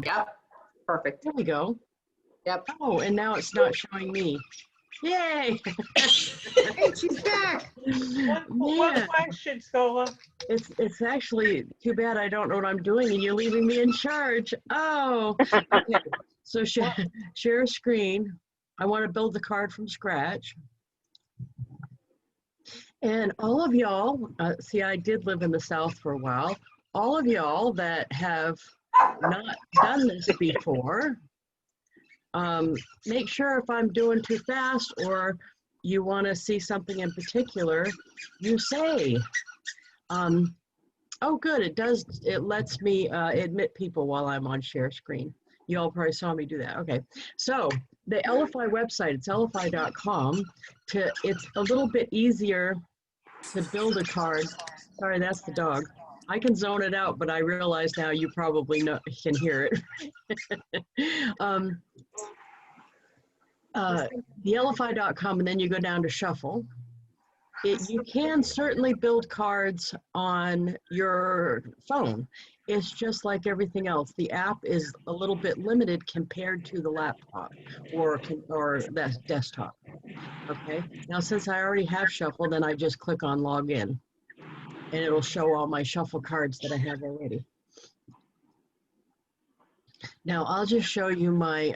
Yep. Perfect. There we go. Yep. Oh, and now it's not showing me. Yay! Hey, she's back. One Man, question, Sola. it's actually too bad I don't know what I'm doing and you're leaving me in charge. Oh, okay. So share a screen. I want to build the card from scratch. And all of y'all, see, I did live in the South for a while. All of y'all that have not done this before, make sure if I'm doing too fast or you want to see something in particular, you say. Oh, good. It lets me admit people while I'm on share screen. You all probably saw me do that. Okay. So the LFI website, it's lfi.com. It's a little bit easier to build a card. Sorry, that's the dog. I can zone it out, but I realize now you probably can hear it. The LFI.com, and then you go down to shuffle. You can certainly build cards on your phone. It's just like everything else. The app is a little bit limited compared to the laptop or the desktop. Okay, now since I already have shuffle, then I just click on login and it'll show all my shuffle cards that I have already. Now I'll just show you my,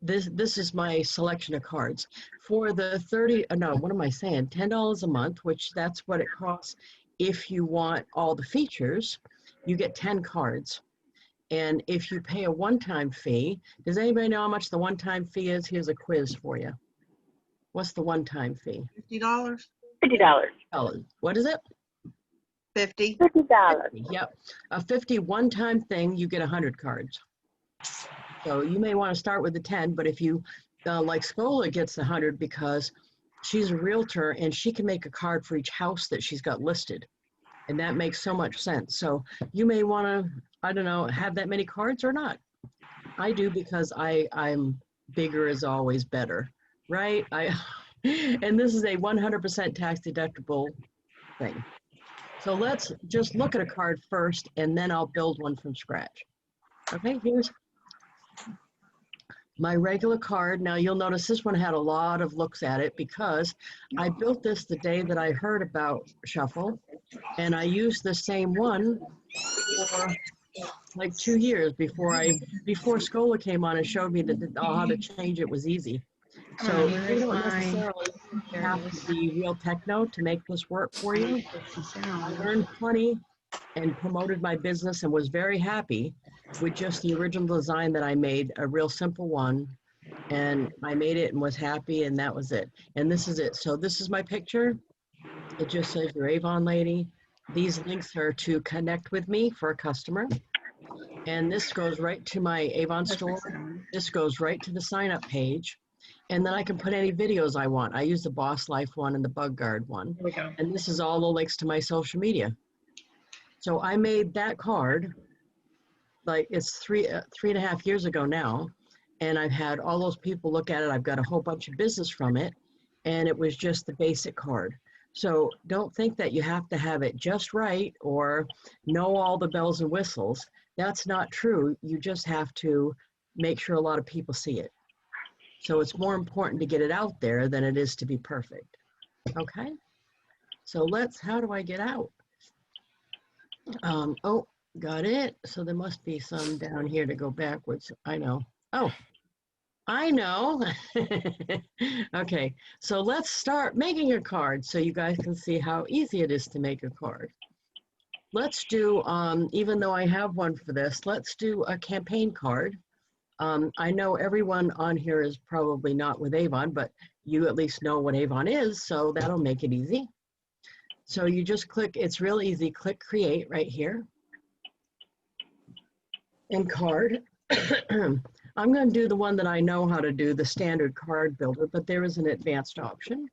this is my selection of cards. For the $10 a month, which that's what it costs if you want all the features, you get 10 cards. And if you pay a one-time fee, does anybody know how much the one-time fee is? Here's a quiz for you. What's the one-time fee? $50. $50. What is it? 50. $50. Yep. A 50 one-time thing, you get 100 cards. So you may want to start with the 10, but if you, like Scola gets 100 because she's a realtor and she can make a card for each house that she's got listed. And that makes so much sense. So you may want to, I don't know, have that many cards or not. I do because I'm bigger is always better, right? And this is a 100% tax deductible thing. So let's just look at a card first and then I'll build one from scratch. Okay, here's my regular card. Now you'll notice this one had a lot of looks at it because I built this the day that I heard about Shuffle, and I used the same one for like 2 years before Scola came on and showed me that how to change it was easy. So you don't necessarily have to be real techno to make this work for you. I learned plenty and promoted my business and was very happy with just the original design that I made, a real simple one. And I made it and was happy, and that was it. And this is it. So this is my picture. It just says your Avon lady. These links are to connect with me for a customer. And this goes right to my Avon store. This goes right to the sign up page. And then I can put any videos I want. I use the Boss Life one and the Bug Guard one. Here we go. And this is all the links to my social media. So I made that card, like it's three and a half years ago now. And I've had all those people look at it. I've got a whole bunch of business from it. And it was just the basic card. So don't think that you have to have it just right or know all the bells and whistles. That's not true. You just have to make sure a lot of people see it. So it's more important to get it out there than it is to be perfect. Okay. So how do I get out? Oh, got it. So there must be some down here to go backwards. I know. Oh, I know. Okay, so let's start making a card so you guys can see how easy it is to make a card. Let's do, even though I have one for this, let's do a campaign card. I know everyone on here is probably not with Avon, but you at least know what Avon is, so that'll make it easy. So you just click, it's real easy, click create right here. And card. I'm going to do the one that I know how to do, the standard card builder, but there is an advanced option.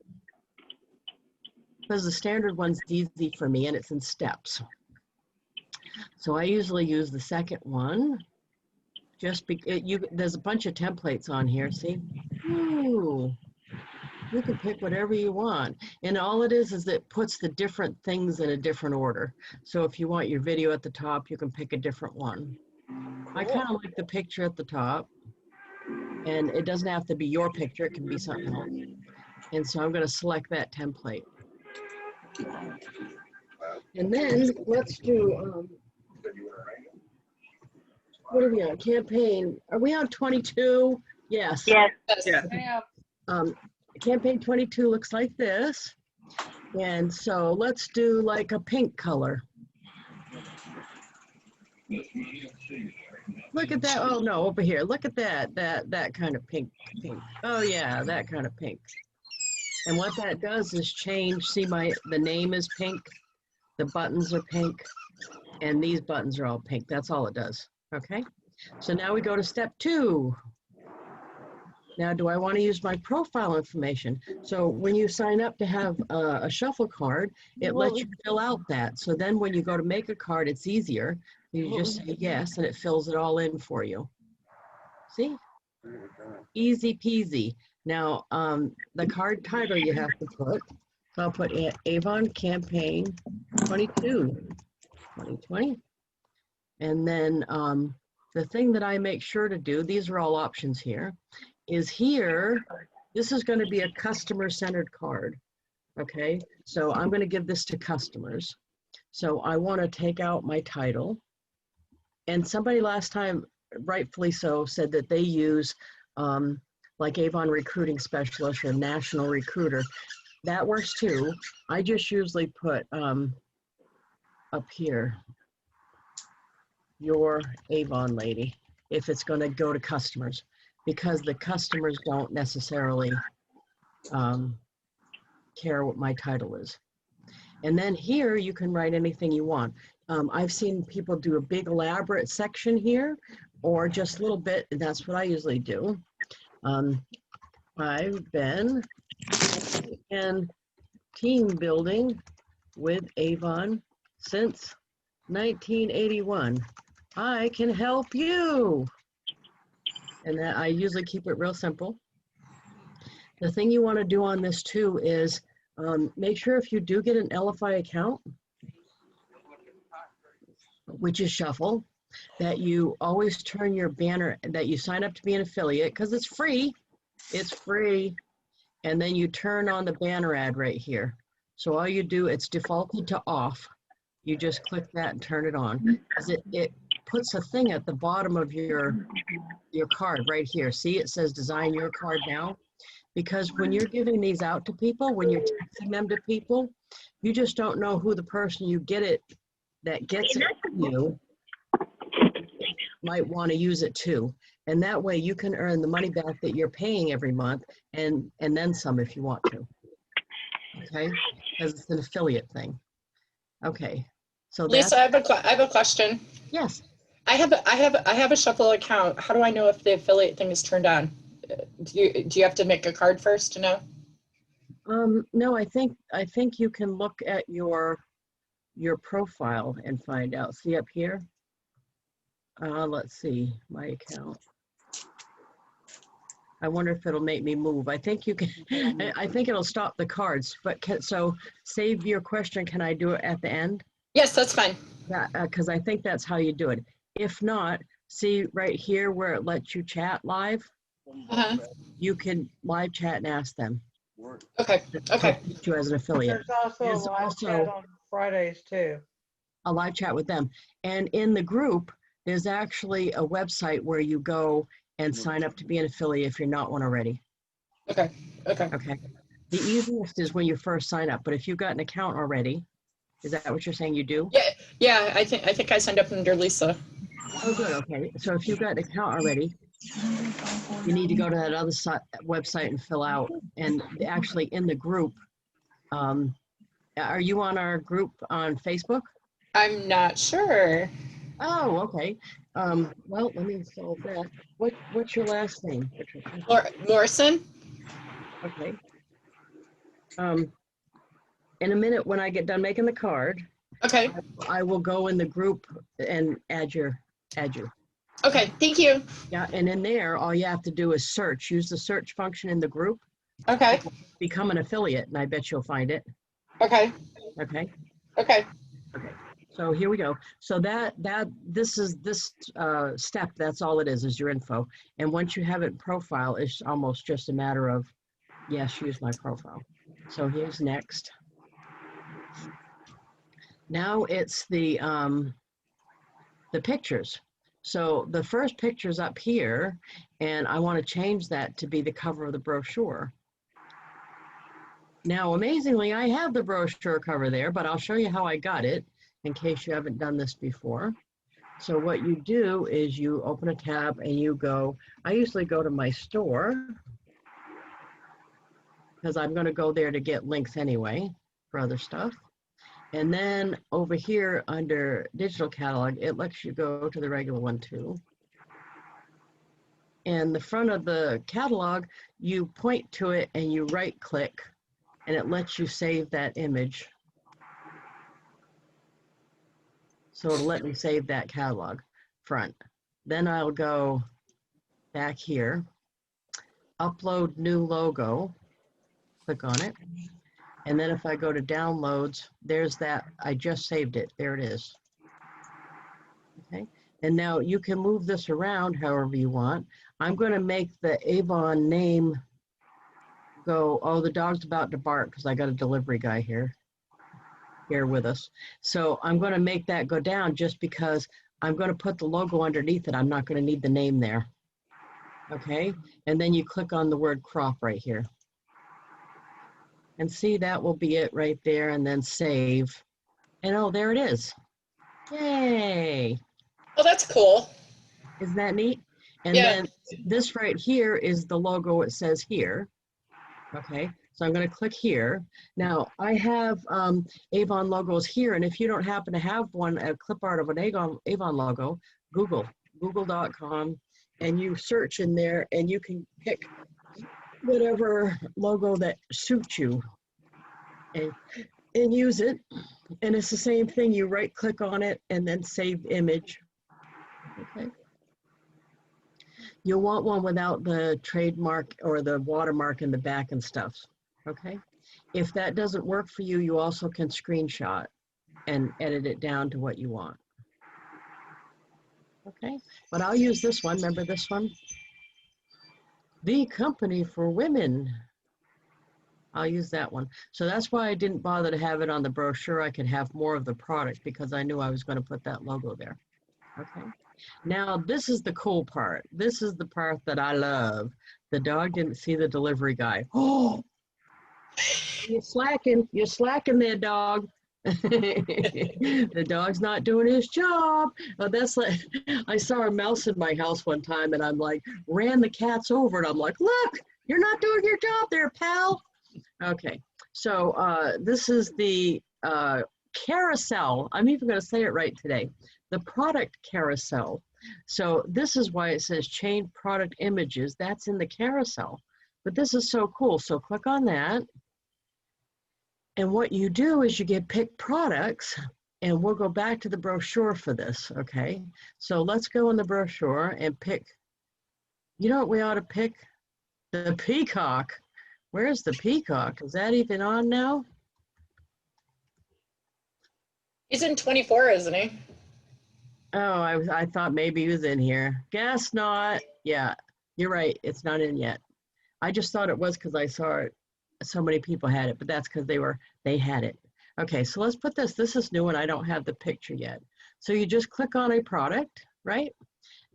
Because the standard one's easy for me and it's in steps. So I usually use the second one. There's a bunch of templates on here, see? Ooh, you can pick whatever you want. And all it is it puts the different things in a different order. So if you want your video at the top, you can pick a different one. I kind of like the picture at the top. And it doesn't have to be your picture, it can be something else. And so I'm going to select that template. And then let's do, what are we on? Campaign. Are we on 22? Yes. Yes. Yeah. Yeah. Campaign 22 looks like this. And so let's do like a pink color. Look at that. Oh no, over here. Look at that kind of pink. Oh yeah, that kind of pink. And what that does is change. See, the name is pink, the buttons are pink, and these buttons are all pink. That's all it does. Okay. So now we go to step 2. Now, do I want to use my profile information? So when you sign up to have a shuffle card, it lets you fill out that. So then when you go to make a card, it's easier. You just say yes, and it fills it all in for you. See? Easy peasy. Now, the card title you have to put, so I'll put Avon Campaign 22, 2020. And then the thing that I make sure to do, these are all options here, is here, this is going to be a customer-centered card, okay? So I'm going to give this to customers. So I want to take out my title. And somebody last time, rightfully so, said that they use like Avon Recruiting Specialist or National Recruiter. That works too. I just usually put up here, your Avon lady, if it's going to go to customers, because the customers don't necessarily care what my title is. And then here you can write anything you want. I've seen people do a big elaborate section here or just a little bit, and that's what I usually do. I've been in team building with Avon since 1981. I can help you. And that I usually keep it real simple. The thing you want to do on this too is make sure if you do get an LFI account, which is Shuffle, that you always turn your banner, that you sign up to be an affiliate, because it's free. It's free. And then you turn on the banner ad right here. So all you do, it's defaulted to off. You just click that and turn it on. Because it puts a thing at the bottom of your card right here. See, it says design your card now. Because when you're giving these out to people, when you're texting them to people, you just don't know who the person you get it that gets it from you might want to use it too. And that way you can earn the money back that you're paying every month and then some if you want to. Okay, because it's an affiliate thing. Okay, so Lisa, I have a question. Yes. I have a Shuffle account. How do I know if the affiliate thing is turned on? Do you have to make a card first to know? No, I think you can look at your profile and find out. See up here? Let's see, my account. I wonder if it'll make me move. I think you can, I think it'll stop the cards, but so save your question. Can I do it at the end? Yes, that's fine. Yeah, because I think that's how you do it. If not, see right here where it lets you chat live, you can live chat and ask them. Okay, okay. You as an affiliate. There's also a There's live also chat on Fridays too. a live chat with them. And in the group, there's actually a website where you go and sign up to be an affiliate if you're not one already. Okay, okay. Okay. The easiest is when you first sign up, but if you've got an account already, is that what you're saying you do? Yeah, I think I signed up under Lisa. Oh, good, okay. So if you've got an account already, you need to go to that other website and fill out. And actually in the group, are you on our group on Facebook? I'm not sure. Oh, okay. Well, let me solve that. What's your last name, Patricia? Morrison? Okay. In a minute, when I get done making the card, Okay. I will go in the group and add you. Okay, thank you. Yeah, and in there, all you have to do is search. Use the search function in the group. Okay, Become an affiliate, and I bet you'll find it. okay, Okay. okay. Okay. So here we go. So this step, that's all it is your info. And once you have it in profile, it's almost just a matter of, yes, use my profile. So here's next. Now it's the pictures. So the first picture's up here, and I want to change that to be the cover of the brochure. Now, amazingly, I have the brochure cover there, but I'll show you how I got it in case you haven't done this before. So what you do is you open a tab and you go, I usually go to my store because I'm going to go there to get links anyway for other stuff. And then over here under digital catalog, it lets you go to the regular one too. And the front of the catalog, you point to it and you right click and it lets you save that image. So it'll let me save that catalog front. Then I'll go back here, upload new logo, click on it. And then if I go to downloads, there's that, I just saved it, there it is. Okay, and now you can move this around however you want. I'm gonna make the Avon name go, oh, the dog's about to bark because I got a delivery guy here with us. So I'm gonna make that go down just because I'm gonna put the logo underneath it. I'm not gonna need the name there. Okay, and then you click on the word crop right here. And see, that will be it right there, and then save. And oh, there it is. Yay. Oh, that's cool. Isn't that neat? And Yeah. then this right here is the logo it says here. Okay, so I'm going to click here. Now, I have Avon logos here, and if you don't happen to have one, a clip art of an Avon logo, google.com, and you search in there, and you can pick whatever logo that suits you and use it. And it's the same thing. You right click on it and then save image. Okay. You'll want one without the trademark or the watermark in the back and stuff. Okay. If that doesn't work for you, you also can screenshot and edit it down to what you want. Okay. But I'll use this one. Remember this one? The Company for Women. I'll use that one. So that's why I didn't bother to have it on the brochure. I could have more of the product because I knew I was going to put that logo there. Okay. Now, this is the cool part. This is the part that I love. The dog didn't see the delivery guy. Oh, you're slacking. You're slacking there, dog. The dog's not doing his job. Oh, that's like, I saw a mouse in my house one time and I'm like, ran the cats over and I'm like, look, you're not doing your job there, pal. Okay, so this is the Carousel. I'm even going to say it right today. The product Carousel. So this is why it says change product images. That's in the Carousel. But this is so cool. So click on that. And what you do is you get pick products, and we'll go back to the brochure for this, okay? So let's go in the brochure and pick, you know what we ought to pick? The peacock. Where's the peacock? Is that even on now? He's in 24, isn't he? Oh, I thought maybe he was in here. Guess not. Yeah, you're right. It's not in yet. I just thought it was because I saw it. So many people had it, but that's because they had it. Okay, so let's put this. This is new and I don't have the picture yet. So you just click on a product, right?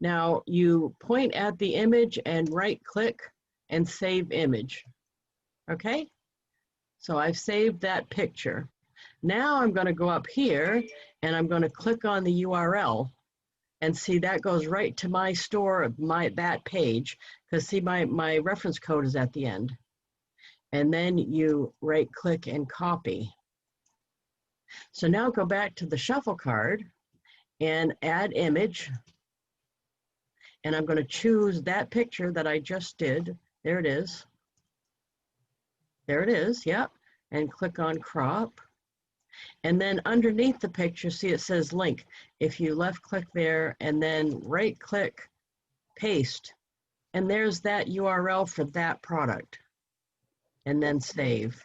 Now you point at the image and right click and save image. Okay, so I've saved that picture. Now I'm going to go up here and I'm going to click on the URL and see that goes right to my store, that page, because see my reference code is at the end. And then you right click and copy. So now go back to the shuffle card and add image. And I'm going to choose that picture that I just did. There it is. There it is, yep. And click on crop. And then underneath the picture, see it says link. If you left click there and then right click, paste. And there's that URL for that product. And then save.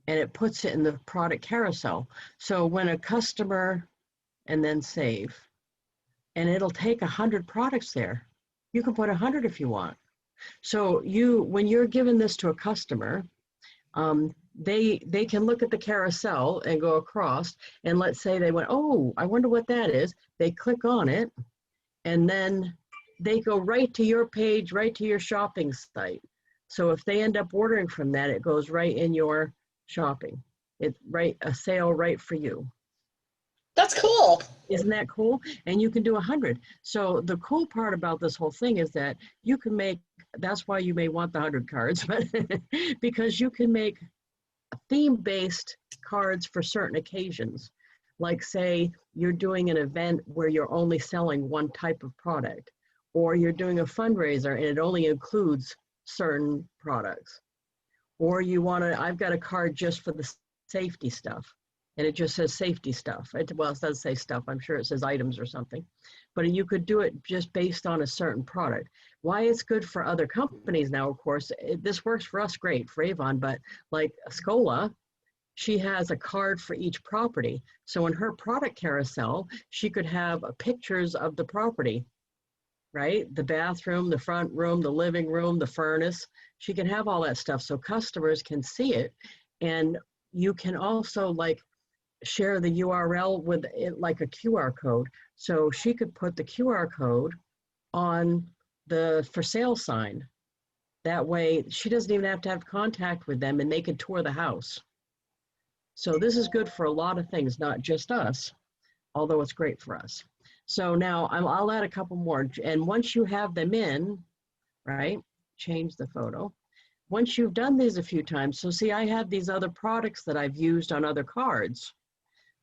and it puts it in the product carousel. So when a customer, and then save, and it'll take 100 products there. You can put 100 if you want. So when you're giving this to a customer, they can look at the carousel and go across, and let's say they went, oh, I wonder what that is. They click on it, and then they go right to your page, right to your shopping site. So if they end up ordering from that, it goes right in your shopping. It's a sale right for you. That's cool. Isn't that cool? And you can do 100. So the cool part about this whole thing is that you can make, that's why you may want the 100 cards, but because you can make theme-based cards for certain occasions. Like say you're doing an event where you're only selling one type of product, or you're doing a fundraiser and it only includes certain products. Or I've got a card just for the safety stuff. And it just says safety stuff. Well, it does say stuff. I'm sure it says items or something. But you could do it just based on a certain product. Why it's good for other companies now, of course, this works for us great, for Avon, but like Scola, she has a card for each property. So in her product carousel, she could have pictures of the property, right? The bathroom, the front room, the living room, the furnace. She can have all that stuff so customers can see it. And you can also share the URL with it like a QR code. So she could put the QR code on the for sale sign. That way she doesn't even have to have contact with them and they can tour the house. So this is good for a lot of things, not just us, although it's great for us. So now I'll add a couple more. And once you have them in, right, change the photo. Once you've done these a few times, so see, I have these other products that I've used on other cards.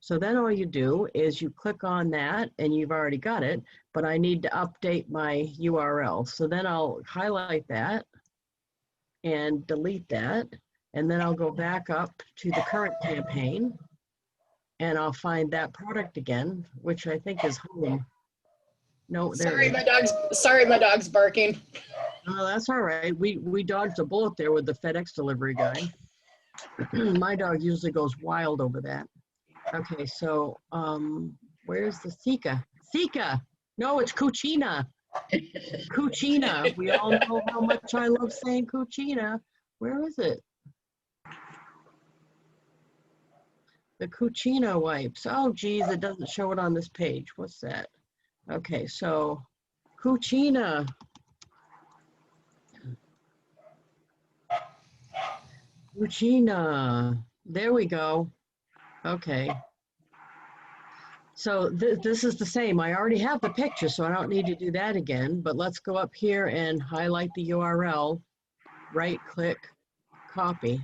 So then all you do is you click on that and you've already got it, but I need to update my URL. So then I'll highlight that and delete that. And then I'll go back up to the current campaign and I'll find that product again, which I think is home. No, there Sorry, it is. my dog's barking. Oh, that's all right. We dodged a bullet there with the FedEx delivery guy. My dog usually goes wild over that. Okay, so where's the Sika? Sika! No, it's Cucina. Cucina. We all know how much I love saying Cucina. Where is it? The Cucina wipes. Oh, geez, it doesn't show it on this page. What's that? Okay, so Cucina. Cucina. There we go. Okay. So this is the same. I already have the picture, so I don't need to do that again. But let's go up here and highlight the URL, right-click, copy.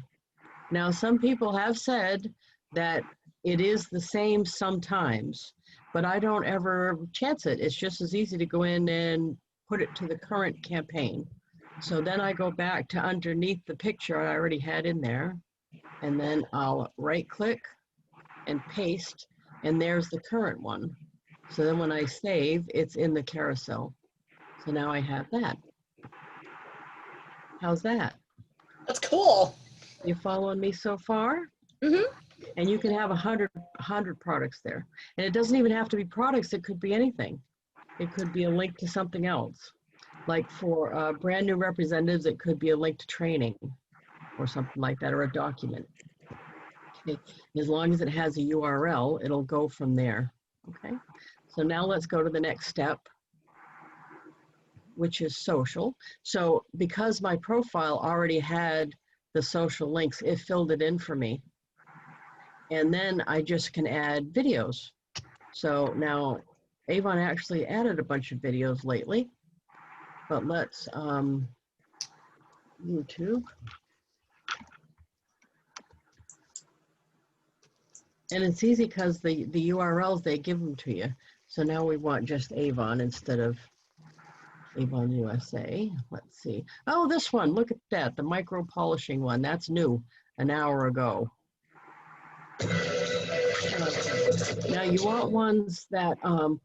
Now, some people have said that it is the same sometimes, but I don't ever chance it. It's just as easy to go in and put it to the current campaign. So then I go back to underneath the picture I already had in there, and then I'll right-click and paste, and there's the current one. So then when I save, it's in the carousel. So now I have that. How's that? That's cool. You following me so far? Mm-hmm. And you can have 100 products there. And it doesn't even have to be products. It could be anything. It could be a link to something else. Like for brand new representatives, it could be a link to training or something like that, or a document. Okay. As long as it has a URL, it'll go from there. Okay. So now let's go to the next step, which is social. So because my profile already had the social links, it filled it in for me. And then I just can add videos. So now Avon actually added a bunch of videos lately, but let's YouTube. And it's easy because the URLs, they give them to you. So now we want just Avon instead of Avon USA. Let's see. Oh, this one, look at that, the micro polishing one. That's new, an hour ago. Now you want ones that,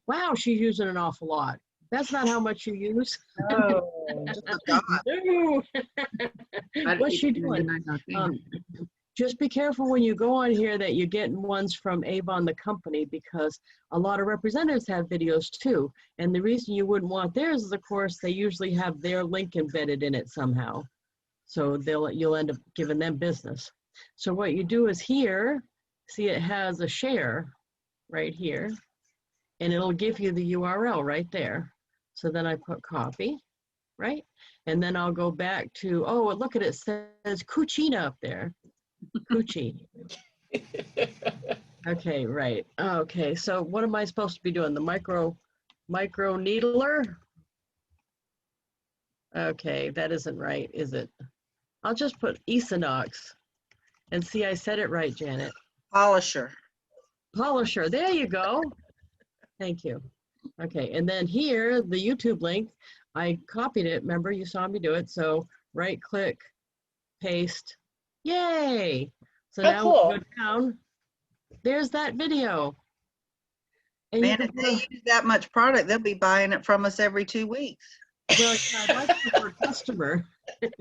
wow, she's using an awful lot. That's not how much you use. Oh, just a dot. No. What's she doing? Just be careful when you go on here that you're getting ones from Avon, the company, because a lot of representatives have videos too. And the reason you wouldn't want theirs is, of course, they usually have their link embedded in it somehow. So you'll end up giving them business. So what you do is here, see it has a share right here, and it'll give you the URL right there. So then I put copy, right? And then I'll go back to, oh, look at it, says Cucina up there. Coochie. Okay, right. Okay, so what am I supposed to be doing? The micro needler? Okay, that isn't right, is it? I'll just put Equinox. And see, I said it right, Janet. Polisher. Polisher, there you go. Thank you. Okay, and then here, the YouTube link, I copied it. Remember, you saw me do it. So right click, paste. Yay! So Oh, now cool. we go down. There's that video. And Man, if they use that much product, they'll be buying it from us every 2 weeks. well, yeah, I'd like to for a customer. But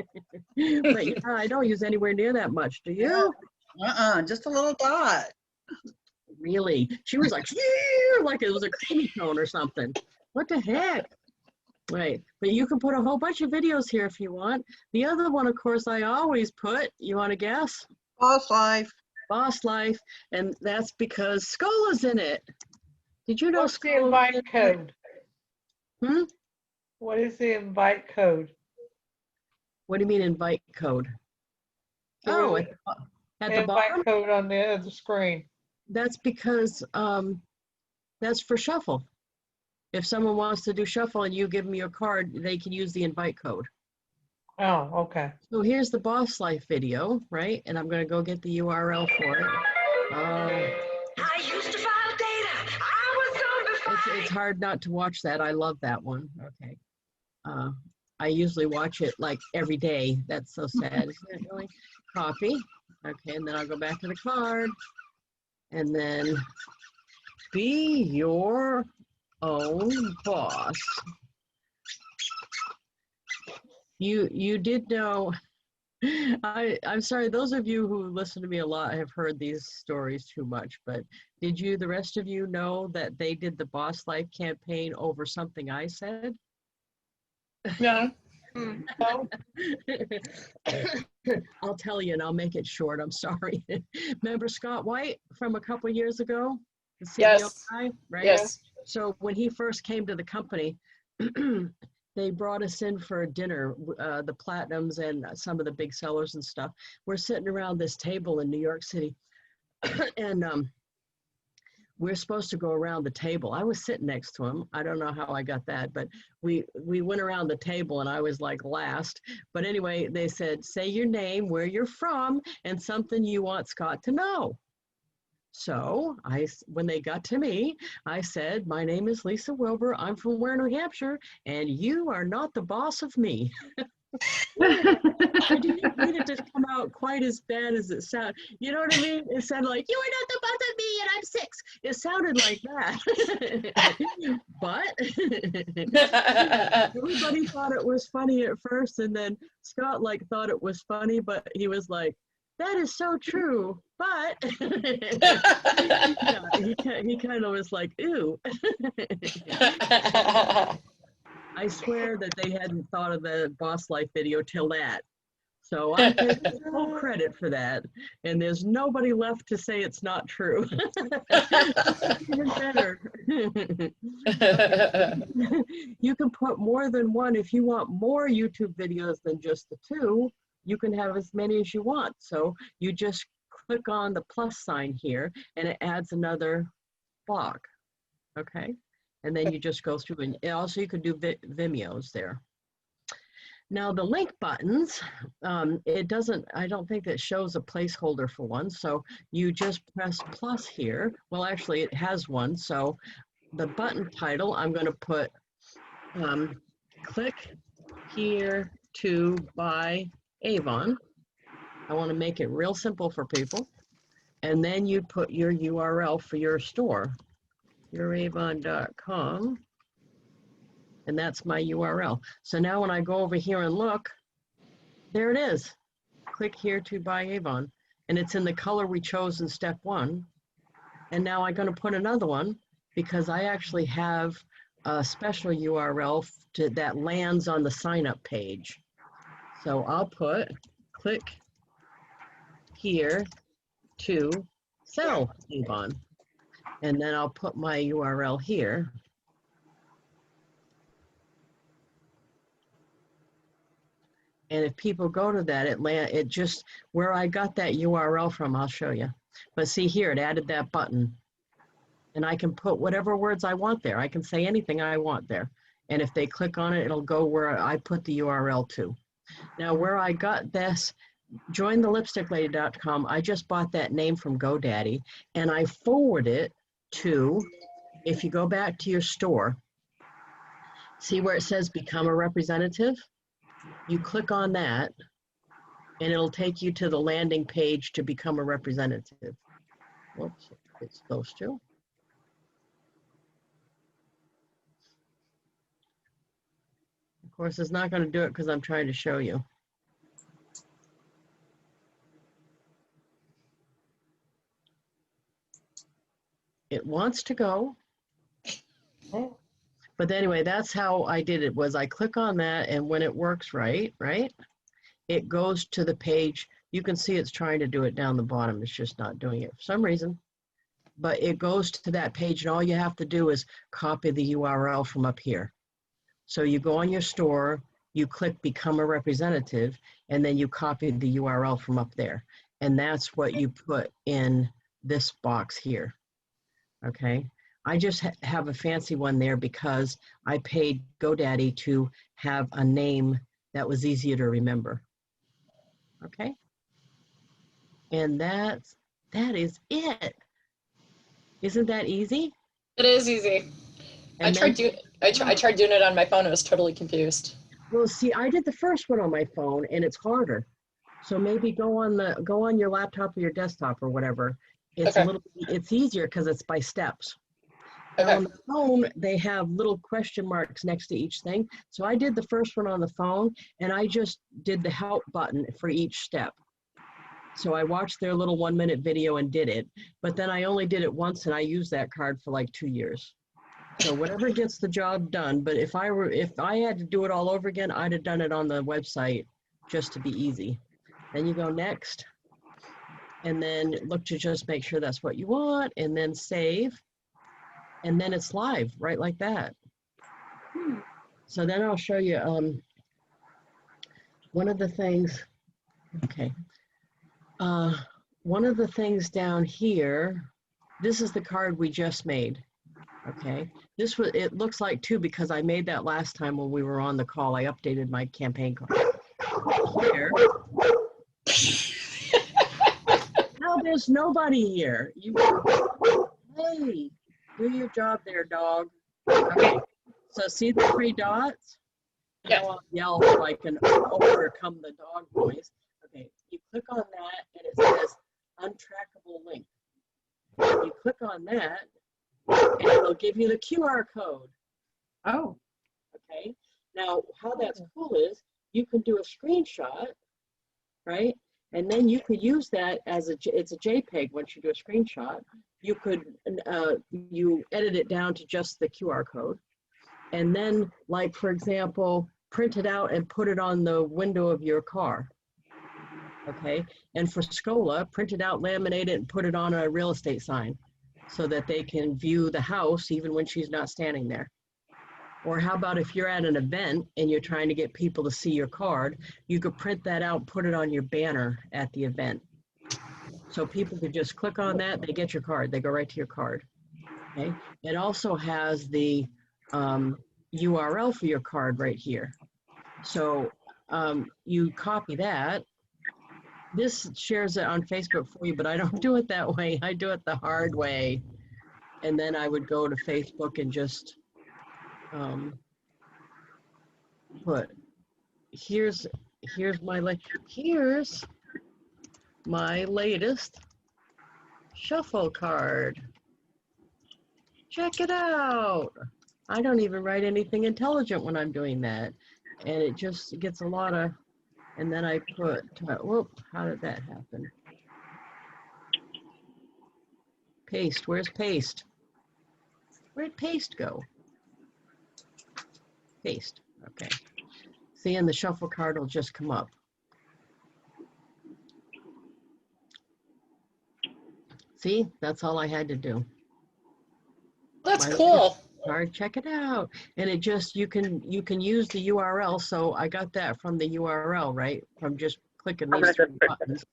yeah, I don't use anywhere near that much. Do you? Just a little dot. Really? She was like, yeah, like it was a creamy tone or something. What the heck? Right. But you can put a whole bunch of videos here if you want. The other one, of course, I always put, you want to guess? Boss life. Boss Life. And that's because Scola's in it. Did you know What's the Scola's invite in it? code? Hmm? What is the invite code? What do you mean invite code? Oh, at the bottom? Invite code on the screen. That's because that's for shuffle. If someone wants to do shuffle and you give them your card, they can use the invite code. Oh, okay. So here's the Boss Life video, right? And I'm going to go get the URL for it. I used to file data. I was on It's hard not to watch that. I love that one. Okay. I usually watch it like every day. That's so sad. Isn't it really? Copy. Okay, and then I'll go back to the card. And then be your own boss. You did know, I'm sorry, those of you who listen to me a lot have heard these stories too much, but did you, the rest of you, know that they did the Boss Life campaign over something I said? No. No. I'll tell you and I'll make it short, I'm sorry. Remember Scott White from a couple years ago? The CEO Yes. guy, right? Yes. So when he first came to the company, they brought us in for a dinner, the Platinums and some of the big sellers and stuff. We're sitting around this table in New York City, and we're supposed to go around the table. I was sitting next to him. I don't know how I got that, but we went around the table and I was like last. But anyway, they said, say your name, where you're from, and something you want Scott to know. So when they got to me, I said, my name is Lisa Wilbur. I'm from Ware, New Hampshire, and you are not the boss of me. I didn't mean it to come out quite as bad as it sounded. You know what I mean? It sounded like, you are not the boss of me and I'm 6. It sounded like that. But everybody thought it was funny at first, and then Scott thought it was funny, but he was like, that is so true, but yeah, he kind of was like, ooh. I swear that they hadn't thought of the Boss Life video till that. So I take full credit for that. And there's nobody left to say it's not true. Even better. You can put more than one. If you want more YouTube videos than just the 2, you can have as many as you want. So you just click on the plus sign here and it adds another block. Okay. And then you just go through, and also you could do Vimeos there. Now the link buttons, it doesn't, I don't think that shows a placeholder for one. So you just press plus here. Well, actually it has one. So the button title, I'm going to put click here to buy Avon. I want to make it real simple for people. And then you put your URL for your store, youravon.com. And that's my URL. So now when I go over here and look, there it is. Click here to buy Avon. and it's in the color we chose in step 1. And now I'm going to put another one because I actually have a special URL that lands on the sign up page. So I'll click here to sell Avon. And then I'll put my URL here. And if people go to that, it just, where I got that URL from, I'll show you. But see here, it added that button. And I can put whatever words I want there. I can say anything I want there. And if they click on it, it'll go where I put the URL to. Now, where I got this, jointhelipsticklady.com, I just bought that name from GoDaddy, and I forward it to, if you go back to your store, see where it says become a representative? You click on that, and it'll take you to the landing page to become a representative. Whoops, it's supposed to. Of course, it's not going to do it because I'm trying to show you. It wants to go. Oh, But anyway, that's how I did it, was I click on that, and when it works right, it goes to the page. You can see it's trying to do it down the bottom. It's just not doing it for some reason. But it goes to that page, and all you have to do is copy the URL from up here. So you go on your store, you click Become a Representative, and then you copy the URL from up there. And that's what you put in this box here, okay? I just have a fancy one there because I paid GoDaddy to have a name that was easier to remember. Okay? And that is it. Isn't that easy? It is easy. I And tried doing it on my phone. I was totally confused. well, see, I did the first one on my phone, and it's harder. So maybe go on your laptop or your desktop or whatever. It's Okay. it's easier because it's by steps. Okay. Now on the phone, they have little question marks next to each thing. So I did the first one on the phone, and I just did the help button for each step. So I watched their little 1-minute video and did it, but then I only did it once, and I used that card for like 2 years. So whatever gets the job done, but if I had to do it all over again, I'd have done it on the website just to be easy. Then you go next, and then look to just make sure that's what you want, and then save. And then it's live, right like that. So then I'll show you one of the things, okay. One of the things down here, this is the card we just made, okay? It looks like two because I made that last time when we were on the call. I updated my campaign card. Here. Now there's nobody here. Hey. Do your job there, dog. Okay, so see the 3 dots? Yeah. Now I'll yell like an overcome the dog voice. Okay, you click on that and it says untrackable link. You click on that and it'll give you the QR code. Oh, Okay, now how that's cool is you can do a screenshot, right? And then you could use that as it's a JPEG once you do a screenshot. You could, you edit it down to just the QR code. And then, like, for example, print it out and put it on the window of your car. Okay, and for Scola, print it out, laminate it, and put it on a real estate sign so that they can view the house even when she's not standing there. Or how about if you're at an event and you're trying to get people to see your card, you could print that out, put it on your banner at the event. So people could just click on that, they get your card, they go right to your card. Okay. It also has the URL for your card right here. So you copy that. This shares it on Facebook for you, but I don't do it that way. I do it the hard way. And then I would go to Facebook and just put here's my latest shuffle card. Check it out. I don't even write anything intelligent when I'm doing that, and it just gets a lot of. And then I put whoop, how did that happen? Paste, where's paste? Where'd paste go? Paste, okay. See, and the shuffle card will just come up. See, that's all I had to do. That's My cool. card, check it out. And it just, you can use the URL. So I got that from the URL, right? From just clicking these three buttons,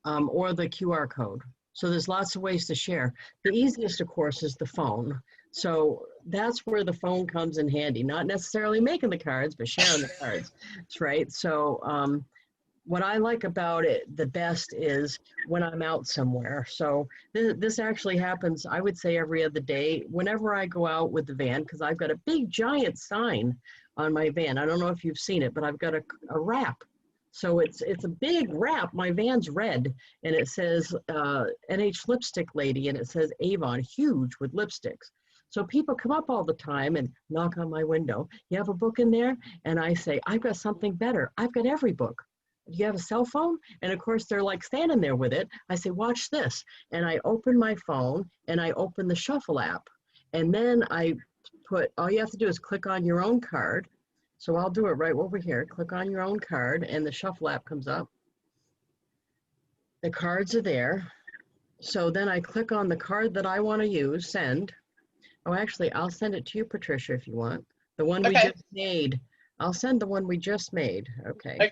or the QR code. So there's lots of ways to share. The easiest, of course, is the phone. So that's where the phone comes in handy. Not necessarily making the cards, but sharing the cards, right? So what I like about it the best is when I'm out somewhere. So this actually happens, I would say, every other day. Whenever I go out with the van, because I've got a big giant sign on my van. I don't know if you've seen it, but I've got a wrap. So it's a big wrap. My van's red, and it says NH Lipstick Lady, and it says Avon, huge with lipsticks. So people come up all the time and knock on my window. You have a book in there? And I say, I've got something better. I've got every book. Do you have a cell phone? And of course, they're like standing there with it. I say, watch this. And I open my phone and I open the Shuffle app. And then I put, all you have to do is click on your own card. So I'll do it right over here. Click on your own card and the Shuffle app comes up. The cards are there. So then I click on the card that I want to use, send. Oh, actually, I'll send it to you, Patricia, if you want. The one we Okay. just made. I'll send the one we just made. Okay.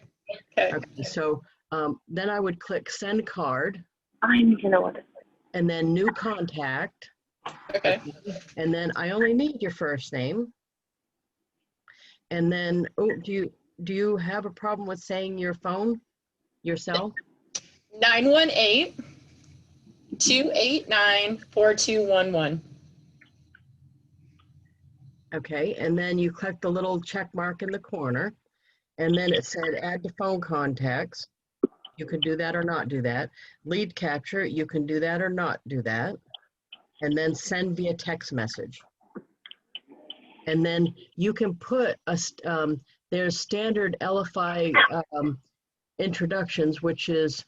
Okay. Okay, so then I would click send card I need to know what it is. and then new contact. Okay. And then I only need your first name. And then, oh, do you have a problem with saying your phone, your cell? 918-289-4211. Okay, and then you click the little check mark in the corner. And then it said add to phone contacts. You can do that or not do that. Lead capture, you can do that or not do that. And then send via text message. And then you can put there's standard LFI introductions, which is,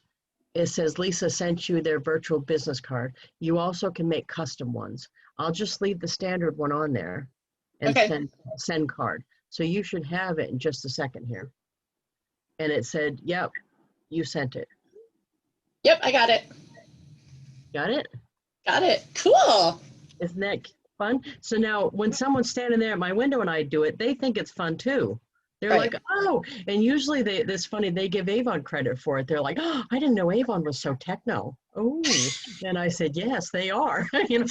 it says Lisa sent you their virtual business card. You also can make custom ones. I'll just leave the standard one on there and Okay. send card. So you should have it in just a second here. And it said, yep, you sent it. Yep, I got it. Got it? Got it. Cool. Isn't that fun? So now when someone's standing there at my window and I do it, they think it's fun too. They're Right. like, oh, and usually it's funny, they give Avon credit for it. They're like, oh, I didn't know Avon was so techno. Oh, and I said, yes, they are. You know,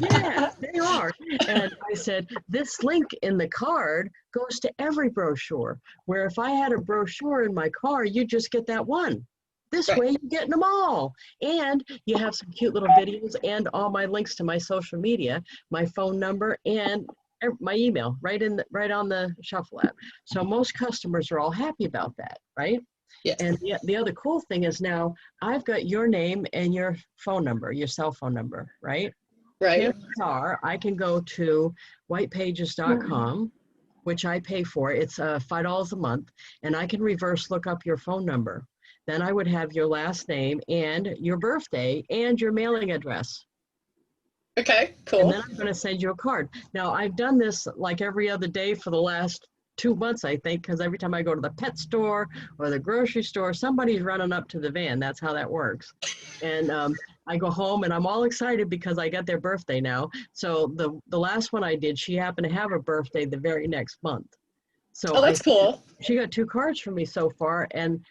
yeah, they are. And I said, this link in the card goes to every brochure, where if I had a brochure in my car, you just get that one. This Right. way you're getting them all. And you have some cute little videos and all my links to my social media, my phone number, and my email right on the Shuffle app. So most customers are all happy about that, right? Yes. And the other cool thing is now I've got your name and your phone number, your cell phone number, right? Right. Chances are I can go to whitepages.com, which I pay for. It's $5 a month, and I can reverse look up your phone number. Then I would have your last name and your birthday and your mailing address. Okay, And cool. then I'm going to send you a card. Now, I've done this like every other day for the last 2 months, I think, because every time I go to the pet store or the grocery store, somebody's running up to the van. That's how that works. And I go home and I'm all excited because I got their birthday now. So the last one I did, she happened to have a birthday the very next month. So Oh, that's cool. she got 2 cards from me so far, and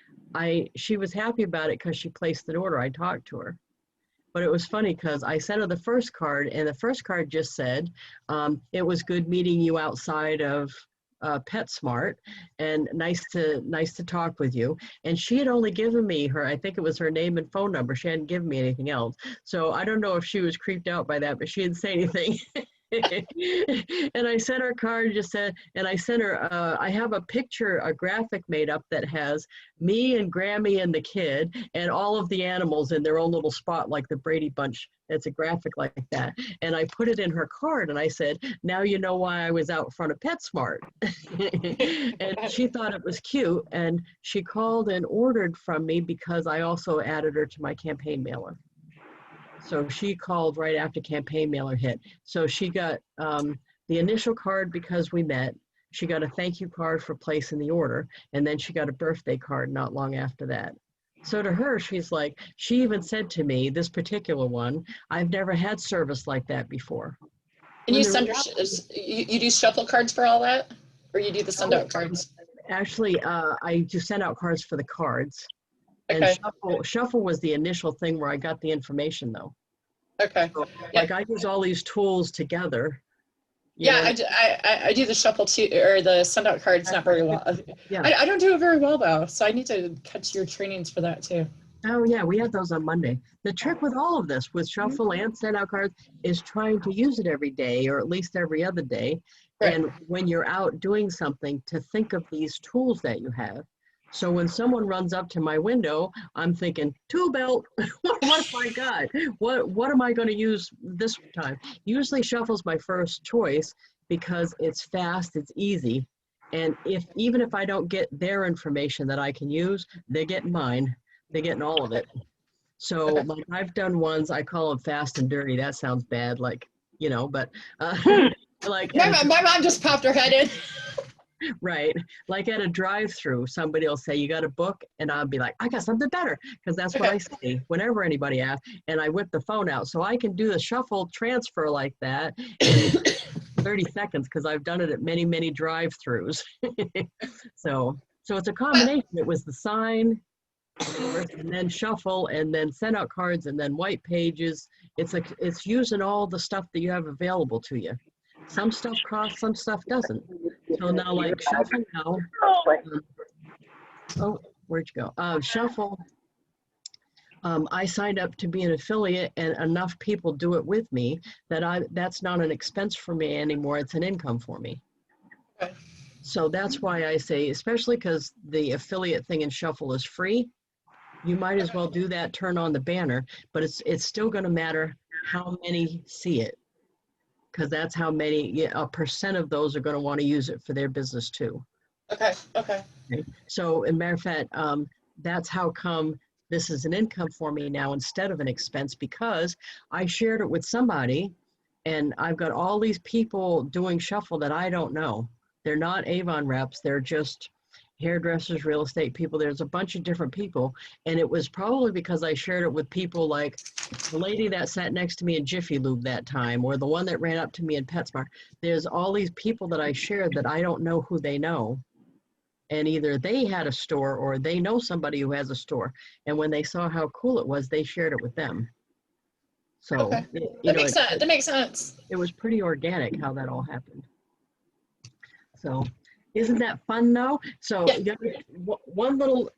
she was happy about it because she placed an order. I talked to her. But it was funny because I sent her the first card, and the first card just said, it was good meeting you outside of PetSmart, and nice to talk with you. And she had only given me I think it was her name and phone number. She hadn't given me anything else. So I don't know if she was creeped out by that, but she didn't say anything. And I sent her a card, just said, and I sent her, I have a picture, a graphic made up that has me and Grammy and the kid and all of the animals in their own little spot, like the Brady Bunch. It's a graphic like that. And I put it in her card and I said, now you know why I was out front of PetSmart. And she thought it was cute. And she called and ordered from me because I also added her to my campaign mailer. So she called right after campaign mailer hit. So she got the initial card because we met. She got a thank you card for placing the order. And then she got a birthday card not long after that. So to her, she's like, she even said to me, this particular one, I've never had service like that before. And When you the send you do shuffle cards for all that? Or you do the send out cards? Actually, I do send out cards for the cards. And Okay. shuffle was the initial thing where I got the information though. Okay. So, Yeah. like I use all these tools together. you Yeah, know, I do the shuffle too, or the send out cards not very well. Yeah. I don't do it very well though, so I need to catch your trainings for that too. Oh yeah, we had those on Monday. The trick with all of this, with shuffle and send out cards, is trying to use it every day or at least every other day. Right. And when you're out doing something, to think of these tools that you have. So when someone runs up to my window, I'm thinking, tool belt, what have I got? What am I going to use this time? Usually shuffle's my first choice because it's fast, it's easy. And even if I don't get their information that I can use, they're getting mine. They're getting all of it. So Okay. like I've done ones, I call them fast and dirty. That sounds bad, like, but like My mom just popped her head in. right, like at a drive-through, somebody will say, you got a book? And I'll be like, I got something better, because that's what I say whenever anybody asks, and I whip the phone out. So I can do the shuffle transfer like that in 30 seconds, because I've done it at many, many drive-throughs. So it's a combination. It was the sign, and then shuffle, and then send out cards, and then white pages. It's using all the stuff that you have available to you. Some stuff costs, some stuff doesn't. So now, like shuffle now. Oh, where'd you go? Shuffle. I signed up to be an affiliate, and enough people do it with me that that's not an expense for me anymore. It's an income for me. Okay. So that's why I say, especially because the affiliate thing in Shuffle is free, you might as well do that, turn on the banner, but it's still going to matter how many see it, because that's how many, a percent of those are going to want to use it for their business too. Okay. Okay. Okay. So, in matter of fact, that's how come this is an income for me now instead of an expense, because I shared it with somebody, and I've got all these people doing Shuffle that I don't know. They're not Avon reps. They're just hairdressers, real estate people. There's a bunch of different people. And it was probably because I shared it with people like the lady that sat next to me in Jiffy Lube that time, or the one that ran up to me in PetSmart. There's all these people that I shared that I don't know who they know. And either they had a store or they know somebody who has a store. And when they saw how cool it was, they shared it with them. So, Okay. That makes sense. It was pretty organic how that all happened. So isn't that fun though? So Yeah. one little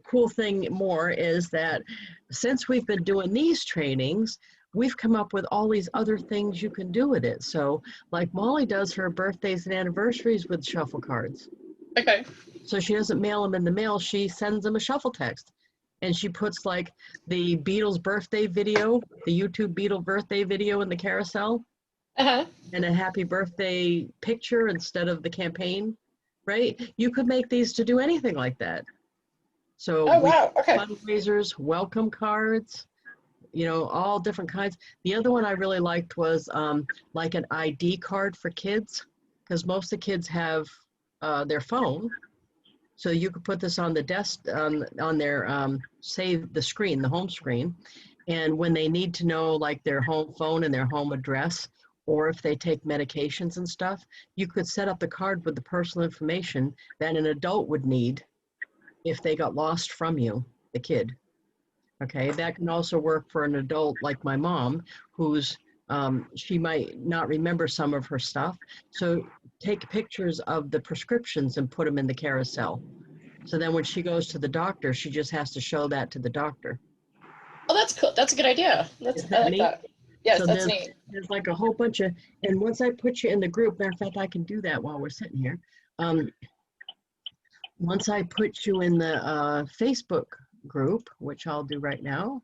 cool thing more is that since we've been doing these trainings, we've come up with all these other things you can do with it. So like Molly does her birthdays and anniversaries with shuffle cards. Okay. So she doesn't mail them in the mail, she sends them a shuffle text. And she puts like the Beatles birthday video, the YouTube Beatle birthday video in the carousel. Uh-huh. And a happy birthday picture instead of the campaign, right? You could make these to do anything like that. So Oh, wow. Okay. fundraisers, welcome cards, all different kinds. The other one I really liked was like an ID card for kids, because most of the kids have their phone. So you could put this on the desk, on their, save the screen, the home screen. And when they need to know like their home phone and their home address, or if they take medications and stuff, you could set up the card with the personal information that an adult would need if they got lost from you, the kid. Okay, that can also work for an adult like my mom, who's, she might not remember some of her stuff. So take pictures of the prescriptions and put them in the carousel. So then when she goes to the doctor, she just has to show that to the doctor. Oh, that's cool. That's a good idea. I like neat? that. Yes, So that's neat. There's like a whole bunch of, and once I put you in the group, matter of fact, I can do that while we're sitting here. Once I put you in the Facebook group, which I'll do right now.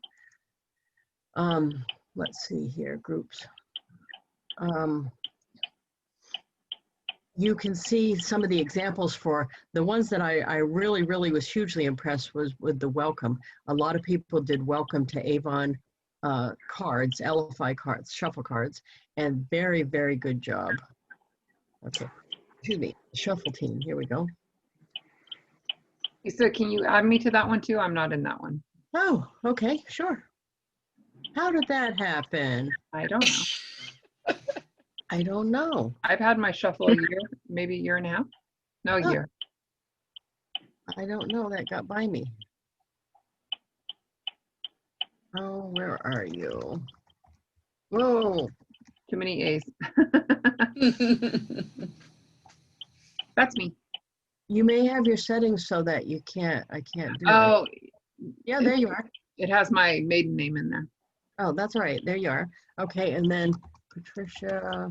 Let's see here, groups. You can see some of the examples for the ones that I really was hugely impressed was with the welcome. A lot of people did welcome to Avon cards, LFI cards, shuffle cards, and very, very good job. Okay, excuse me, shuffle team, here we go. Lisa, can you add me to that one too? I'm not in that one. Oh, okay, sure. How did that happen? I don't know. I don't know. I've had my shuffle a year, maybe a year and a half. No, a Oh. year. I don't know, that got by me. Oh, where are you? Whoa, Too many A's. That's me. you may have your settings so that you can't, I can't do it. Oh, Yeah, there you are. it has my maiden name in there. Oh, that's all right. There you are. Okay, and then Patricia.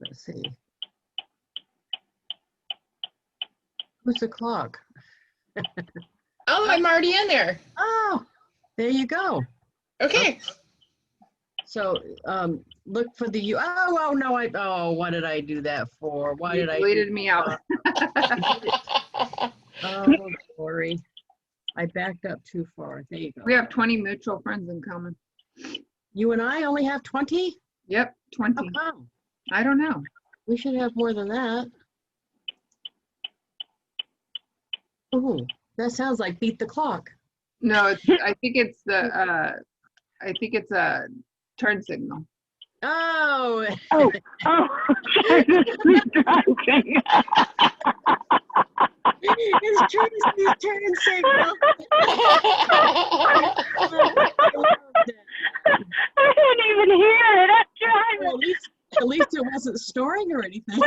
Let's see. Who's the clock? Oh, I'm already in there. Oh, there you go. Okay. So look for the U. Oh no! Oh, what did I do that for? Why You did I? deleted me out. Oh, sorry. I backed up too far. There you go. We have 20 mutual friends in common. You and I only have 20? Yep, How 20. come? I don't know. We should have more than that. Ooh, that sounds like beat the clock. No, I think it's a turn signal. Oh, Oh, driving. it's Tracy's turn signal. I love that. I didn't even hear it. I'm Well, driving. at least it wasn't snoring or anything.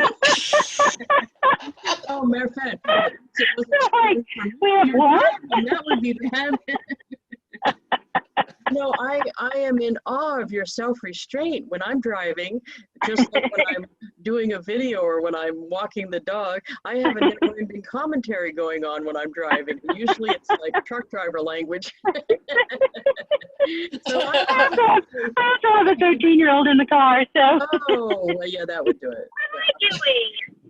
Oh, matter of fact, it wasn't snoring for me. We have what? And that would be bad. No, I am in awe of your self-restraint when I'm driving, just like when I'm doing a video or when I'm walking the dog. I have a never-ending commentary going on when I'm driving. Usually it's like truck driver language. So I also have a 13-year-old in the car, so. oh, well, yeah, that would do it.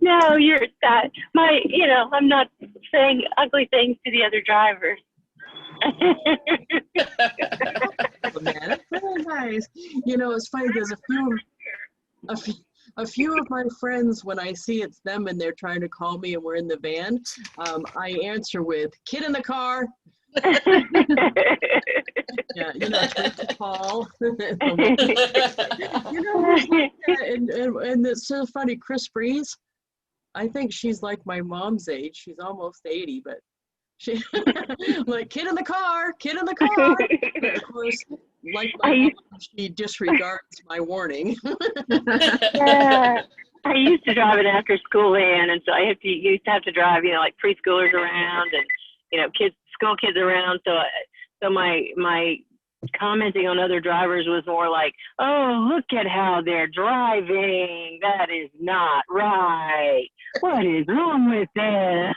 No, you're that. I'm not saying ugly things to the other drivers. Problematic. Very nice. You know, it's funny. There's a few of my friends, when I see it's them and they're trying to call me and we're in the van, I answer with "kid in the car." Yeah, you know, Teresa Paul. You know, who's like that? And it's so funny. Chris Breeze. I think she's like my mom's age. She's almost 80, but she like kid in the car, kid in the car. But of course, like my mom, she disregards my warning. Yeah. I used to drive an after-school van, and so used to have to drive, like preschoolers around and school kids around. So my commenting on other drivers was more like, "Oh, look at how they're driving. That is not right. What is wrong with them?"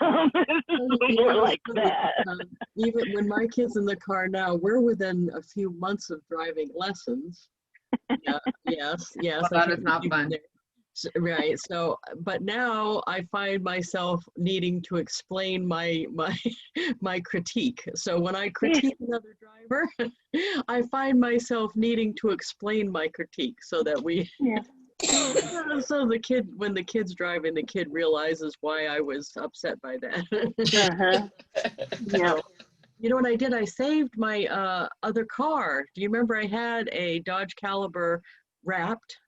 More like that. Even when my kid's in the car now, we're within a few months of driving lessons. Yeah, yes. Well, that is not fun. Right. So, but now I find myself needing to explain my critique. So when I critique another driver, I find myself needing to explain my critique so that we. Yeah. So when the kid's driving, the kid realizes why I was upset by that. Yeah. You know what I did? I saved my other car. Do you remember I had a Dodge Caliber wrapped?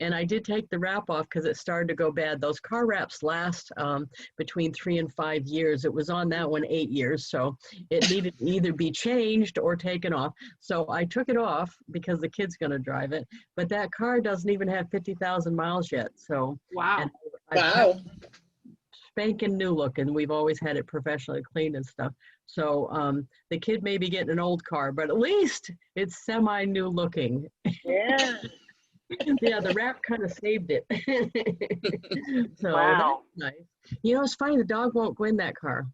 And I did take the wrap off because it started to go bad. Those car wraps last between 3 and 5 years. It was on that one 8 years. So it needed to either be changed or taken off. So I took it off because the kid's going to drive it. But that car doesn't even have 50,000 miles yet. So Wow. Wow. Spanking new looking. We've always had it professionally cleaned and stuff. So the kid may be getting an old car, but at least it's semi-new looking. Yeah. Yeah, the wrap kind of saved it. So Wow. that's nice. You know, it's funny, the dog won't go in that car.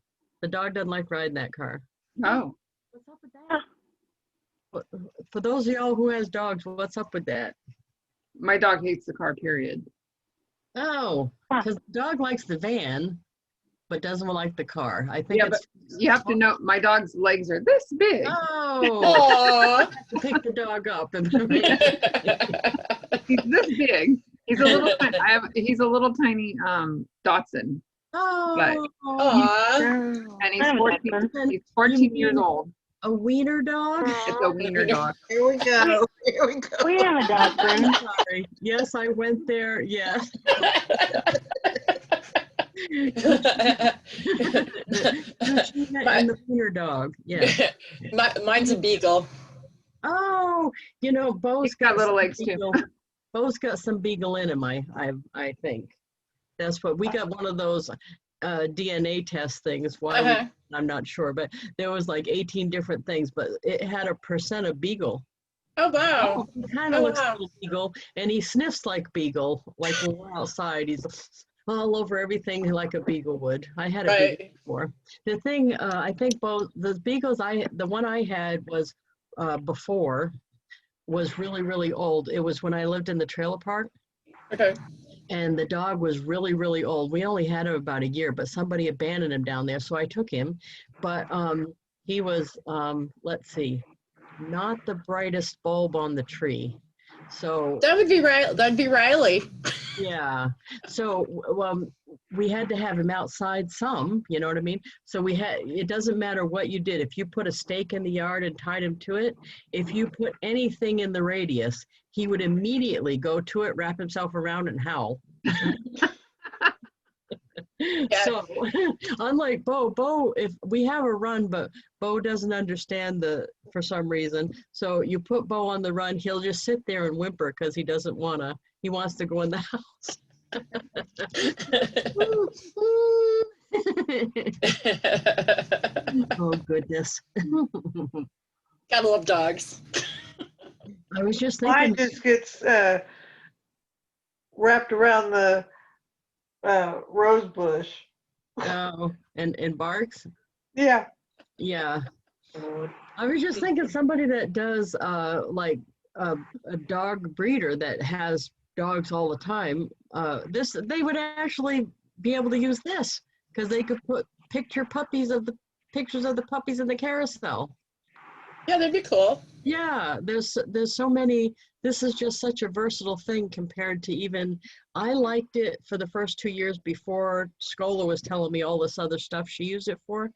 The dog doesn't like riding that car. Oh, What's up with that? For those of y'all who has dogs, what's up with that? my dog hates the car, period. Oh, because the dog likes the van, but doesn't like the car. I think Yeah, it's. You have to know my dog's legs are this big. Oh, Aw. pick the dog up and. He's this big. He's a little. He's a little tiny Dotson, Oh, Aw. and he's I have a 14. Dachshund. He's 14 years old. a wiener dog. It's a wiener dog. Here we go. Here we go. We have a Dachshund. Sorry. Yes, I went there. Yes. And the wiener dog. Yeah. Mine's a beagle. Oh, Bo's He's got little some legs, too. beagle. Bo's got some beagle in him. I think that's what we got. One of those DNA test things. Why? I'm not sure, but there was like 18 different things, but it had a % of beagle. Oh, wow. He kind of Oh, looks wow. like beagle, and he sniffs like beagle. Like when we're outside, he's all over everything like a beagle would. I had a beagle Right. before. The thing, I think both the beagles the one I had was before was really, really old. It was when I lived in the trailer park, Okay. and the dog was really, really old. We only had him about a year, but somebody abandoned him down there, so I took him. But he was, let's see, not the brightest bulb on the tree. So That would be right. That'd be Riley. yeah. So we had to have him outside some, you know what I mean? So it doesn't matter what you did. If you put a stake in the yard and tied him to it, if you put anything in the radius, he would immediately go to it, wrap himself around and howl. So unlike Bo, if we have a run, but Bo doesn't understand for some reason. So you put Bo on the run, he'll just sit there and whimper because he doesn't wanna. He wants to go in the house. Oh goodness. Gotta love dogs. I was just Mine thinking. just gets wrapped around the rose bush. Oh, and barks. Yeah. Yeah. I was just thinking somebody that does like a dog breeder that has dogs all the time. They would actually be able to use this because they could put pictures of the puppies in the carousel. Yeah, that'd be cool. Yeah, there's so many. This is just such a versatile thing compared to even. I liked it for the first 2 years before Scola was telling me all this other stuff she used it for.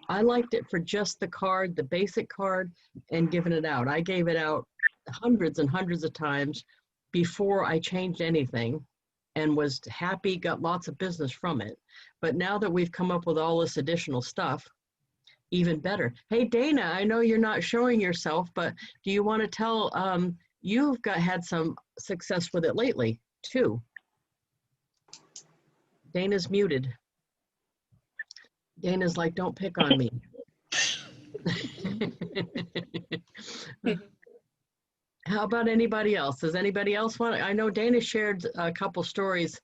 I liked it for just the card, the basic card, and giving it out. I gave it out hundreds and hundreds of times before I changed anything and was happy, got lots of business from it. But now that we've come up with all this additional stuff, even better. Hey, Dana, I know you're not showing yourself, but do you want to tell, you've had some success with it lately too. Dana's muted. Dana's like, don't pick on me. How about anybody else? Does anybody else want? I know Dana shared a couple stories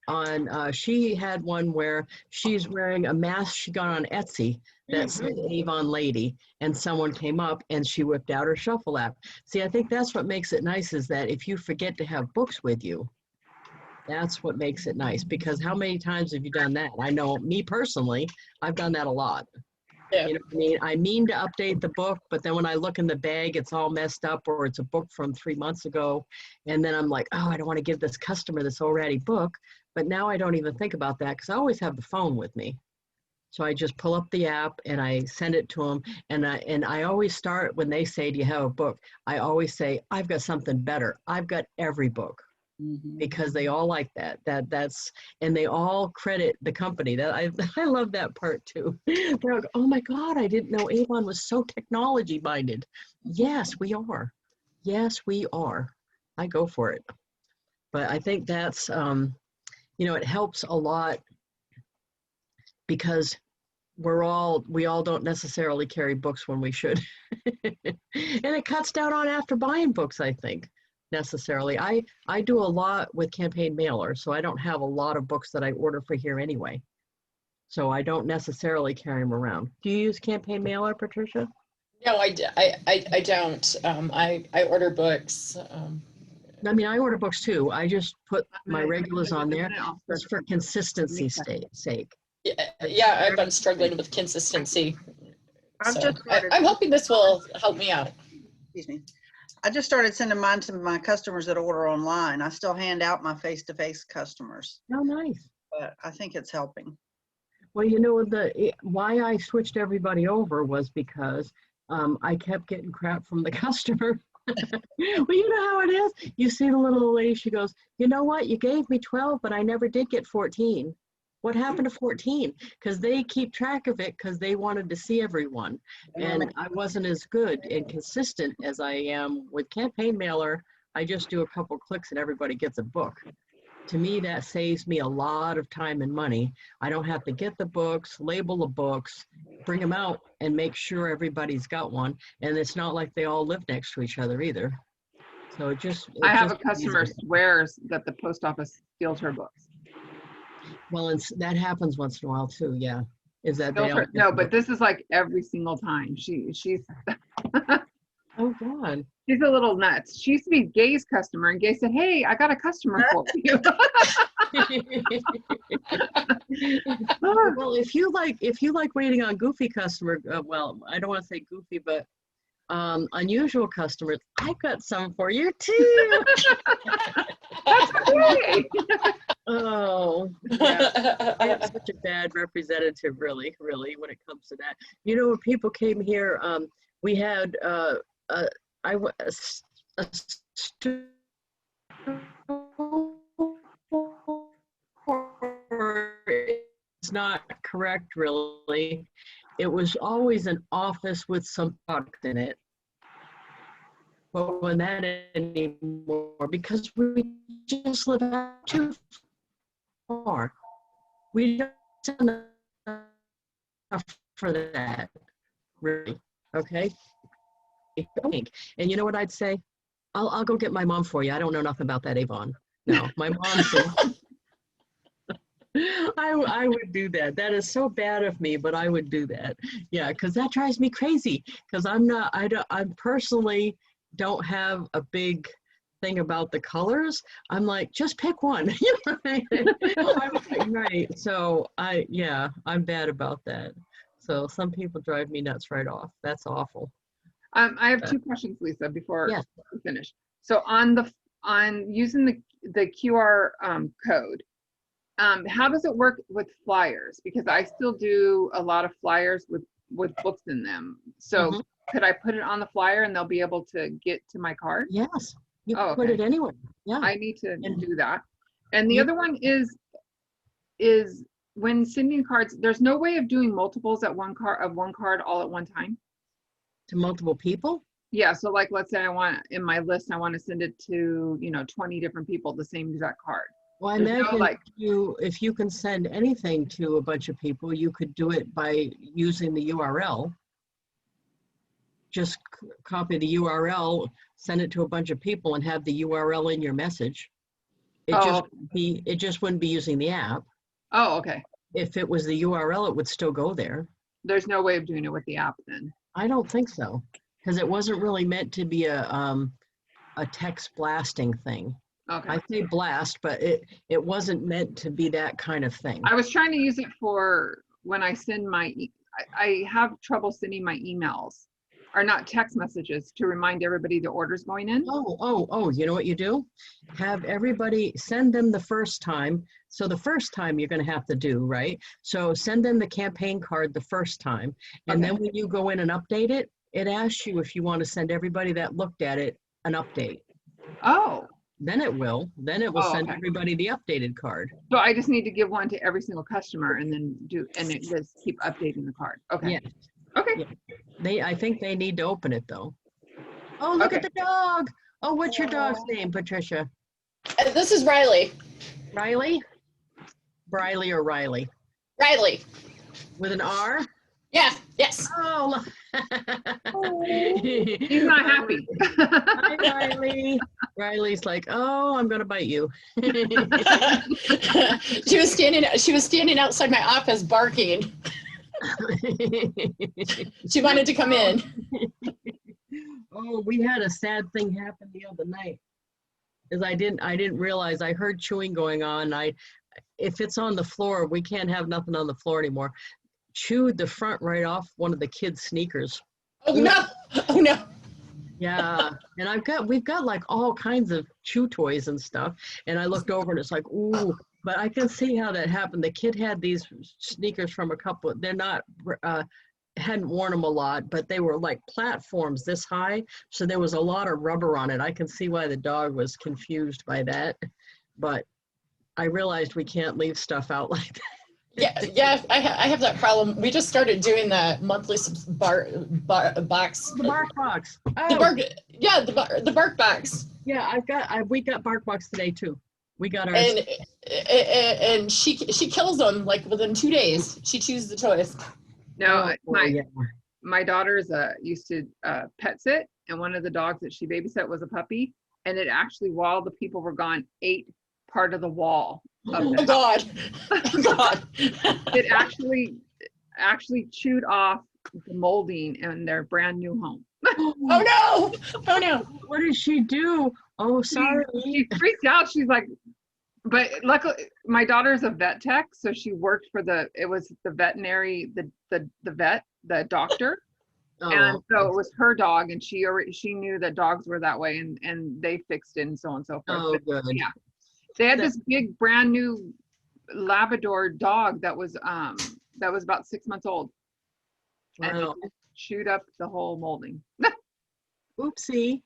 on, she had one where she's wearing a mask she got on Etsy that said Avon Lady, and someone came up and she whipped out her shuffle app. See, I think that's what makes it nice, is that if you forget to have books with you, that's what makes it nice, because how many times have you done that? I know me personally, I've done that a lot. Yeah. You know what I mean? I mean to update the book, but then when I look in the bag, it's all messed up, or it's a book from 3 months ago. And then I'm like, oh, I don't want to give this customer this already book. But now I don't even think about that because I always have the phone with me. So I just pull up the app and I send it to them. And I always start when they say, do you have a book? I always say, I've got something better. I've got every book. Because they all like that's and they all credit the company. That I love that part too. They're like, oh my God, I didn't know Avon was so technology minded. Yes, we are. Yes, we are. I go for it. But I think that's it helps a lot because we all don't necessarily carry books when we should. And it cuts down on after buying books, I think. Necessarily. I do a lot with campaign mailer, so I don't have a lot of books that I order for here anyway. So I don't necessarily carry them around. Do you use campaign mailer, Patricia? No, I don't. I order books. I mean, I order books too. I just put my regulars on there just for consistency's sake. Yeah, I've been struggling with consistency. I've So just started, I'm hoping this will help me out. excuse me. I just started sending mine to my customers that order online. I still hand out my face-to-face customers, Oh, nice. but I think it's helping. Well, why I switched everybody over was because I kept getting crap from the customer. Well, you know how it is. You see the little lady, she goes, you know what? You gave me 12, but I never did get 14. What happened to 14? Because they keep track of it because they wanted to see everyone. And I wasn't as good and consistent as I am with Campaign Mailer. I just do a couple clicks and everybody gets a book. To me, that saves me a lot of time and money. I don't have to get the books, label the books, bring them out, and make sure everybody's got one. And it's not like they all live next to each other either. So I have a just customer easier. swears that the post office steals her books. Well, that happens once in a while too. Yeah, is that they Steals her, don't? no, but this is like every single time. She's Oh God. she's a little nuts. She used to be Gay's customer, and Gay said, "Hey, I got a customer for you." Well, if you like waiting on goofy customer, well, I don't want to say goofy, but unusual customers, I've got some for you too. That's great. Oh, yeah. I am such a bad representative, really, when it comes to that. You know, when people came here, we had a store it's not correct, really. It was always an office with some product in it. But when that anymore, because we just live out too far. We don't have enough for that, really. Okay. And you know what I'd say? I'll go get my mom for you. I don't know nothing about that Avon. No, my mom's the one. I would do that. That is so bad of me, but I would do that. Yeah, because that drives me crazy. Because I personally don't have a big thing about the colors. I'm like, just pick one. Right. So I'm bad about that. So some people drive me nuts right off. That's awful. I have two questions, Lisa, before Yes. we finish. So on using the QR code, how does it work with flyers? Because I still do a lot of flyers with books in them. So could I put it on the flyer and they'll be able to get to my card? Yes. You Oh, can put okay. it anywhere. Yeah. I need to And- do that. And the other one is when sending cards, there's no way of doing multiples at one card all at one time. To multiple people? Yeah, so like let's say I want in my list, I want to send it to 20 different people, the same exact card. Well, I There's no, imagine like- if you can send anything to a bunch of people, you could do it by using the URL. Just copy the URL, send it to a bunch of people, and have the URL in your message. It just wouldn't be using the app. Oh, okay. If it was the URL, it would still go there. There's no way of doing it with the app then. I don't think so, because it wasn't really meant to be a text blasting thing. Okay. I say blast, but it wasn't meant to be that kind of thing. I was trying to use it for when I send I have trouble sending my emails, or not text messages, to remind everybody the order's going in. Oh, you know what you do? Have everybody send them the first time. So the first time you're going to have to do, right? So send them the campaign card the first time. And Okay. then when you go in and update it, it asks you if you want to send everybody that looked at it an update. Oh, Then it will Oh, send okay. everybody the updated card. so I just need to give one to every single customer and then it just keep updating the card. Okay. Yeah. Okay. Yeah. I think they need to open it though. Oh, look at Okay. the dog. Oh, what's your dog's name, Patricia? This is Riley. Riley? Briley or Riley? Riley. With an R? Yeah. Yes. Oh, He's not happy. Hi, Riley. Riley's like, oh, I'm gonna bite you. She was standing outside my office barking. She wanted to come in. Oh, we had a sad thing happen the other night. Is I didn't realize, I heard chewing going on. I if it's on the floor, we can't have nothing on the floor anymore. Chewed the front right off one of the kids' sneakers. Oh no! Oh no! Yeah, and we've got like all kinds of chew toys and stuff. And I looked over and it's like, ooh, but I can see how that happened. The kid had these sneakers from they're not, hadn't worn them a lot, but they were like platforms this high. So there was a lot of rubber on it. I can see why the dog was confused by that. But I realized we can't leave stuff out like that. Yeah, I have that problem. We just started doing the monthly box. The bark box. The Oh, bark, yeah, the bark box. yeah, we got bark box today too. We got ours. And she kills them like within 2 days. She chews the toys. No, Oh, yeah. my daughter's used to pet sit, and one of the dogs that she babysat was a puppy, and it actually, while the people were gone, ate part of the wall of Oh the God! Oh God! it actually chewed off the molding in their brand new home. Oh no! Oh no! What did she do? Oh, sorry. She freaked out. She's like, but luckily my daughter's a vet tech, so she worked for the veterinary, the doctor. Oh, And so it was her dog, and she knew that dogs were that way, and they fixed it and so on and so forth. oh, But, good. yeah. They had this big brand new Labrador dog that was about 6 months old. And Wow. it chewed up the whole molding. Oopsie.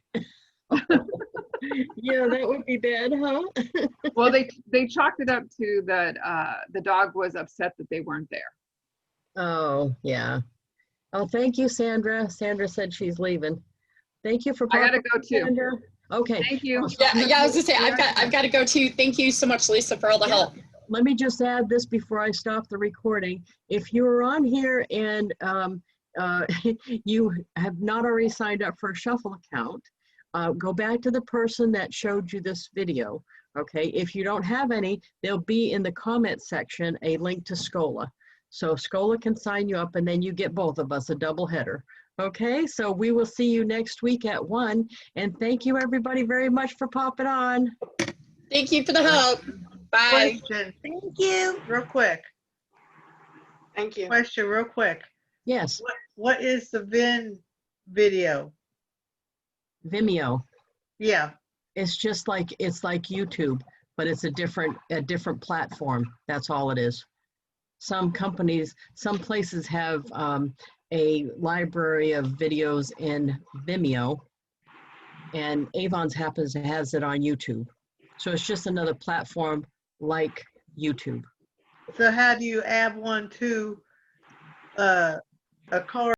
Yeah, that would be bad, huh? Well, they chalked it up to that the dog was upset that they weren't there. Oh, yeah. Oh, thank you, Sandra. Sandra said she's leaving. Thank you for I gotta popping go up, too. Sandra. Okay. Thank you. Yeah, I was gonna say I've got to go too. Thank you so much, Lisa, for all the help. Let me just add this before I stop the recording. If you're on here and you have not already signed up for a Shuffle account, go back to the person that showed you this video, okay? If you don't have any, there'll be in the comment section a link to Scola. So Scola can sign you up and then you get both of us a double header. Okay, so we will see you next week at 1. And thank you everybody very much for popping on. Thank you for the help. Bye. Question, Thank you. real quick. Thank you. Question, real quick. Yes, What is the VIN video? Vimeo. Yeah. It's just like, it's like YouTube, but it's a different platform. That's all it is. Some places have a library of videos in Vimeo, and Avon's has it on YouTube. So it's just another platform like YouTube. So how do you add one to a car